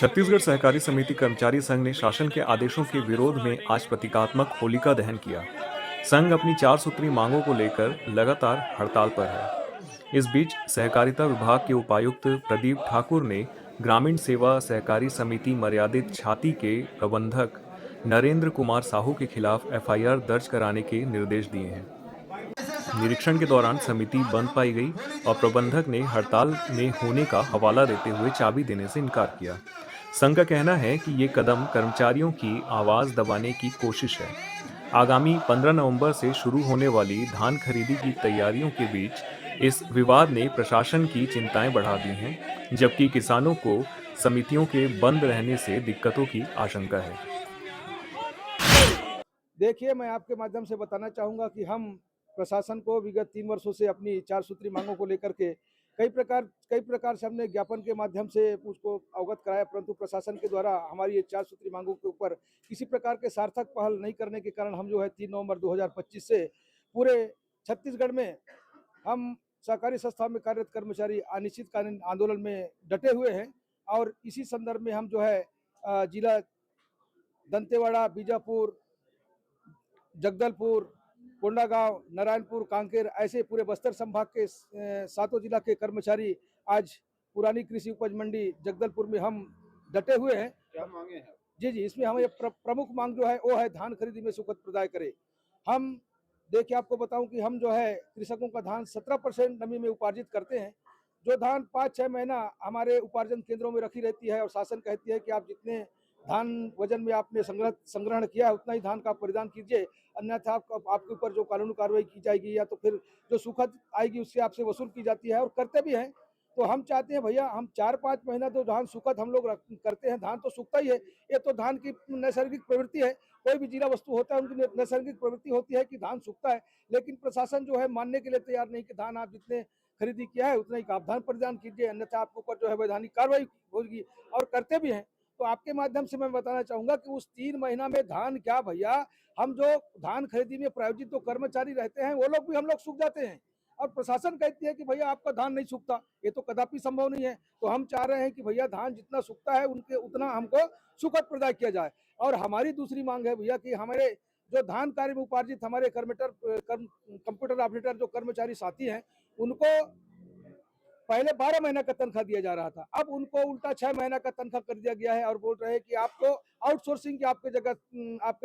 छत्तीसगढ़ सहकारी समिति कर्मचारी संघ ने शासन के आदेशों के विरोध में आज प्रतीकात्मक होलिका दहन किया। संघ अपनी 4 सूत्री मांगों को लेकर लगातार हड़ताल पर है। इस बीच सहकारिता विभाग के उपायुक्त प्रदीप ठाकुर ने ग्रामीण सेवा सहकारी समिति मर्यादित छाती के प्रबंधक नरेंद्र कुमार साहू के खिलाफ एफआईआर दर्ज कराने के निर्देश दिए हैं। निरीक्षण के दौरान समिति बंद पाई गई और प्रबंधक ने हड़ताल में होने का हवाला देते हुए चाबी देने से इनकार किया। संघ का कहना है कि ये कदम कर्मचारियों की आवाज दबाने की कोशिश है। आगामी 15 नवंबर से शुरू होने वाली धान खरीदी की तैयारियों के बीच इस विवाद ने प्रशासन की चिंताएं बढ़ा दी हैं, जबकि किसानों को समितियों के बंद रहने से दिक्कतों की आशंका है। देखिए, मैं आपके माध्यम से बताना चाहूँगा कि हम प्रशासन को विगत 3 वर्षों से अपनी 4 सूत्री मांगों को लेकर के कई प्रकार से हमने ज्ञापन के माध्यम से उसको अवगत कराया, परंतु प्रशासन के द्वारा हमारी ये 4 सूत्री मांगों के ऊपर किसी प्रकार के सार्थक पहल नहीं करने के कारण हम जो है 3 नवंबर 2025 से पूरे छत्तीसगढ़ में हम सहकारी संस्था में कार्यरत कर्मचारी अनिश्चितकालीन आंदोलन में डटे हुए हैं। और इसी संदर्भ में हम जो है जिला दंतेवाड़ा, बीजापुर, जगदलपुर, कोंडागांव, नारायणपुर, कांकेर ऐसे पूरे बस्तर संभाग के 7 जिला के कर्मचारी आज पुरानी कृषि उपज मंडी जगदलपुर में हम डटे हुए हैं। क्या मांगे हैं? जी जी, इसमें हमें प्रमुख मांग जो है वो है धान खरीदी में सुखद प्रदाय करे। हम देखिए, आपको बताऊं कि हम जो है कृषकों का धान 17% नमी में उपार्जित करते हैं। जो धान 5-6 महीना हमारे उपार्जन केंद्रों में रखी रहती है और शासन कहती है कि आप जितने धान वजन में आपने संग्रहण किया है उतना ही धान का परिधान कीजिए, अन्यथा आपके ऊपर जो कानूनी कार्रवाई की जाएगी या तो फिर जो सुखद आएगी उससे आपसे वसूल की जाती है, और करते भी हैं। तो हम चाहते हैं भैया, हम 4-5 महीना जो धान सुखद हम लोग करते हैं, धान तो सूखता ही है। ये तो धान की नैसर्गिक प्रवृत्ति है। कोई भी जीरा वस्तु होता है उनकी नैसर्गिक प्रवृत्ति होती है कि धान सूखता है, लेकिन प्रशासन जो है मानने के लिए तैयार नहीं कि धान आप जितने खरीदी किया है उतना ही आप धान परिधान कीजिए, अन्यथा आपके ऊपर जो है वैधानिक कार्रवाई होगी, और करते भी हैं। तो आपके माध्यम से मैं बताना चाहूंगा कि उस 3 महीना में धान क्या भैया, हम जो धान खरीदी में प्रायोजित जो कर्मचारी रहते हैं वो लोग भी हम लोग सूख जाते हैं, और प्रशासन कहती है कि भैया आपका धान नहीं सूखता। ये तो कदापि संभव नहीं है। तो हम चाह रहे हैं कि भैया धान जितना सूखता है उनके उतना हमको सुखद प्रदाय किया जाए। और हमारी दूसरी मांग है भैया कि हमारे जो धान कार्य में उपार्जित हमारे कंप्यूटर ऑपरेटर जो कर्मचारी साथी हैं, उनको पहले 12 महीना का तनख्वाह दिया जा रहा था, अब उनको उल्टा 6 महीना का तनख्वाह कर दिया गया है और बोल रहे हैं कि आपको आउटसोर्सिंग की आपके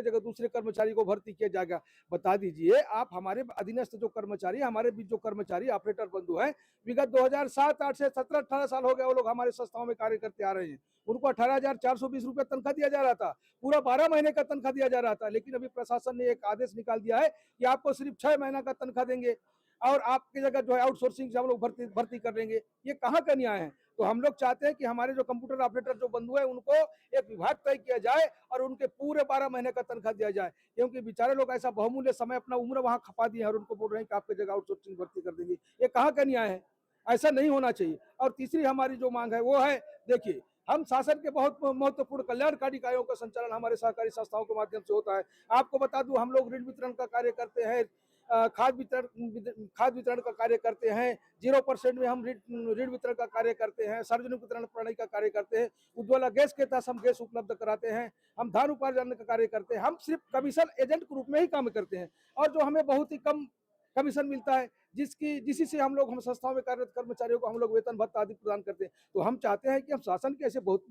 जगह दूसरे कर्मचारी को भर्ती किया जाएगा। बता दीजिए आप, हमारे अधीनस्थ जो कर्मचारी, हमारे बीच जो कर्मचारी ऑपरेटर बंधु हैं, विगत 2007-8 से 17-18 साल हो गए वो लोग हमारे संस्थाओं में कार्य करते आ रहे हैं। उनको 18,420 रुपये तनख्वाह दिया जा रहा था, पूरा 12 महीने का तनख्वाह दिया जा रहा था, लेकिन अभी प्रशासन ने एक आदेश निकाल दिया है कि आपको सिर्फ 6 महीना का तनख्वाह देंगे और आपकी जगह जो है आउटसोर्सिंग से हम लोग भर्ती कर लेंगे। ये कहाँ का न्याय है? तो हम लोग चाहते हैं कि हमारे जो कंप्यूटर ऑपरेटर जो बंधु है उनको एक विभाग तय किया जाए और उनके पूरे 12 महीने का तनख्वाह दिया जाए, क्योंकि बेचारे लोग ऐसा बहुमूल्य समय अपना उम्र वहां खपा दिए और उनको बोल रहे हैं कि आपकी जगह आउटसोर्सिंग भर्ती कर देंगे। ये कहाँ का न्याय है? ऐसा नहीं होना चाहिए। और तीसरी हमारी जो मांग है वो है, देखिए, हम शासन के बहुत महत्वपूर्ण कल्याणकारी कार्यों का संचालन हमारे सहकारी संस्थाओं के माध्यम से होता है। आपको बता दूं, हम लोग ऋण वितरण का कार्य करते हैं, खाद वितरण का कार्य करते हैं, 0% में हम ऋण वितरण का कार्य करते हैं, सार्वजनिक वितरण प्रणाली का कार्य करते हैं, उज्ज्वला गैस के तहत हम गैस उपलब्ध कराते हैं, हम धान उपार्जन का कार्य करते हैं। हम सिर्फ कमीशन एजेंट के रूप में ही काम करते हैं, और जो हमें बहुत ही कम कमीशन मिलता है, जिसी से हम लोग, हम संस्थाओं में कार्यरत कर्मचारियों को हम लोग वेतन भत्ता आदि प्रदान करते हैं। तो हम चाहते हैं कि हम शासन के ऐसे बहुत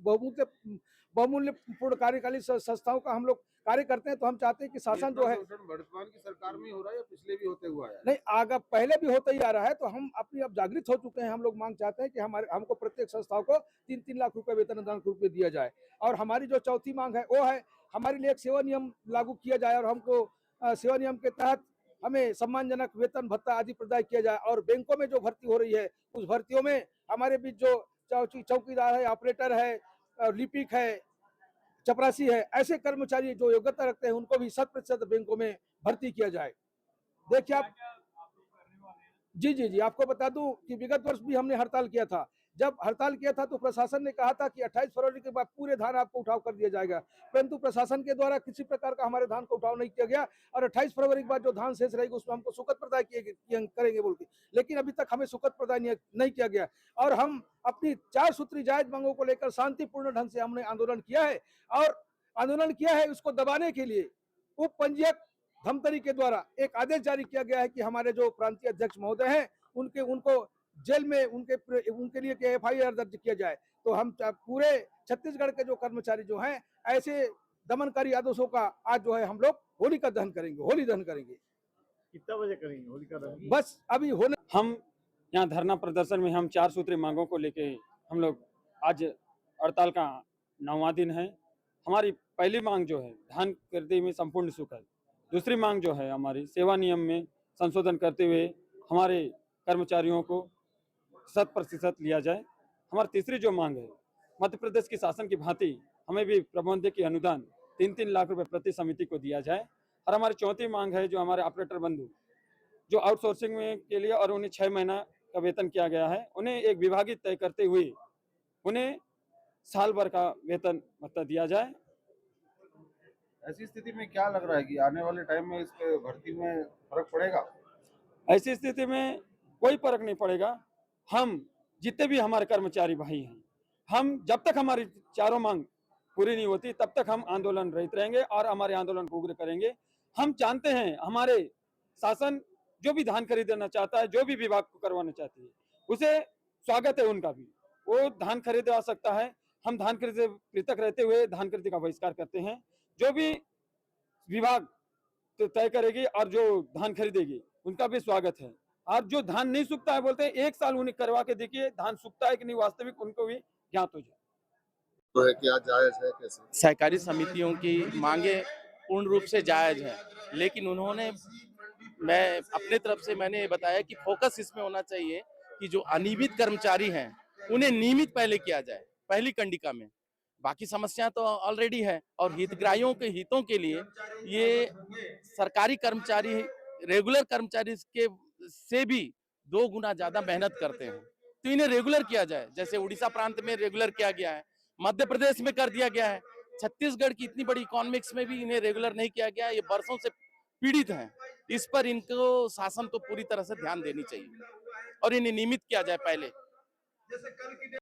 बहुमूल्यपूर्ण कार्यकाली संस्थाओं का हम लोग कार्य करते हैं, तो हम चाहते हैं कि शासन जो है, वर्तमान की सरकार में हो रहा है या पिछले भी होते हुआ है? नहीं, आगे पहले भी होता ही आ रहा है, तो हम अपनी अब जागृत हो चुके हैं। हम लोग मांग चाहते हैं कि हमको प्रत्येक संस्थाओं को 3-3 लाख रुपए वेतन अनुदान के रूप में दिया जाए। और हमारी जो चौथी मांग है वो है, हमारे लिए एक सेवा नियम लागू किया जाए और हमको सेवा नियम के तहत हमें सम्मानजनक वेतन भत्ता आदि प्रदान किया जाए। और बैंकों में जो भर्ती हो रही है उस भर्तियों में हमारे बीच जो चौकीदार है, ऑपरेटर है, लिपिक है, चपरासी है, ऐसे कर्मचारी जो योग्यता रखते हैं उनको भी 100% बैंकों में भर्ती किया जाए। देखिए आप, जी जी जी, आपको बता दूं कि विगत वर्ष भी हमने हड़ताल किया था। जब हड़ताल किया था तो प्रशासन ने कहा था कि 28 फरवरी के बाद पूरे धान आपको उठाव कर दिया जाएगा, परंतु प्रशासन के द्वारा किसी प्रकार का हमारे धान को उठाव नहीं किया गया और 28 फरवरी के बाद जो धान शेष रहेगी उसमें हमको सुखद प्रदाय करेंगे बोल के, लेकिन अभी तक हमें सुखद प्रदाय नहीं किया गया। और हम अपनी 4 सूत्री जायज मांगों को लेकर शांतिपूर्ण ढंग से हमने आंदोलन किया है और आंदोलन किया है। उसको दबाने के लिए उप पंजीयक धमतरी के द्वारा एक आदेश जारी किया गया है कि हमारे जो प्रांतीय अध्यक्ष महोदय हैं उनको जेल में उनके लिए FIR दर्ज किया जाए। तो हम पूरे छत्तीसगढ़ के जो कर्मचारी जो हैं ऐसे दमनकारी आदेशों का आज जो है हम लोग होली दहन करेंगे। कितना बजे करेंगे होलिका दहन? बस अभी होने हम यहाँ धरना प्रदर्शन में हम 4 सूत्री मांगों को लेके हम लोग आज हड़ताल का 9वां दिन है। हमारी पहली मांग जो है धान खरीदी में संपूर्ण सुकल, दूसरी मांग जो है हमारी सेवा नियम में संशोधन करते हुए हमारे कर्मचारियों को 100% लिया जाए। हमारी तीसरी जो मांग है मध्य प्रदेश की शासन की भांति हमें भी प्रबंधकीय अनुदान 3-3 लाख रुपए प्रति समिति को दिया जाए। और हमारी चौथी मांग है जो हमारे ऑपरेटर बंधु जो आउटसोर्सिंग में के लिए और उन्हें 6 महीना का वेतन किया गया है, उन्हें एक विभागित तय करते हुए उन्हें साल भर का वेतन भत्ता दिया जाए। ऐसी स्थिति में क्या लग रहा है कि आने वाले टाइम में इसके भर्ती में फर्क पड़ेगा? ऐसी स्थिति में कोई फर्क नहीं पड़ेगा। हम जितने भी हमारे कर्मचारी भाई हैं, हम जब तक हमारी चारों मांग पूरी नहीं होती तब तक हम आंदोलन रहित रहेंगे और हमारे आंदोलन को उग्र करेंगे। हम जानते हैं हमारे शासन जो भी धान खरीदना चाहता है, जो भी विभाग को करवाना चाहती है, उसे स्वागत है उनका भी, वो धान खरीदा सकता है। हम धान खरीद से पृथक रहते हुए धान खरीदी का बहिष्कार करते हैं। जो भी विभाग तो तय करेगी और जो धान खरीदेगी उनका भी स्वागत है। और जो धान नहीं सूखता है बोलते हैं 1 साल उन्हें करवा के देखिए धान सूखता है कि नहीं, वास्तविक उनको भी ज्ञात हो जाए। तो है क्या जायज है कैसे? सहकारी समितियों की मांगे पूर्ण रूप से जायज है, लेकिन उन्होंने मैं अपने तरफ से मैंने ये बताया कि फोकस इसमें होना चाहिए कि जो अनियमित कर्मचारी हैं उन्हें नियमित पहले किया जाए पहली कंडिका में। बाकी समस्या तो ऑलरेडी है और हितग्राहियों के हितों के लिए ये सरकारी कर्मचारी रेगुलर कर्मचारी के से भी 2 गुना ज्यादा मेहनत करते हैं, तो इन्हें रेगुलर किया जाए। जैसे उड़ीसा प्रांत में रेगुलर किया गया है, मध्य प्रदेश में कर दिया गया है, छत्तीसगढ़ की इतनी बड़ी इकोनॉमिक्स में भी इन्हें रेगुलर नहीं किया गया। ये बरसों से पीड़ित हैं, इस पर इनको शासन तो पूरी तरह से ध्यान देनी चाहिए और इन्हें नियमित किया जाए पहले।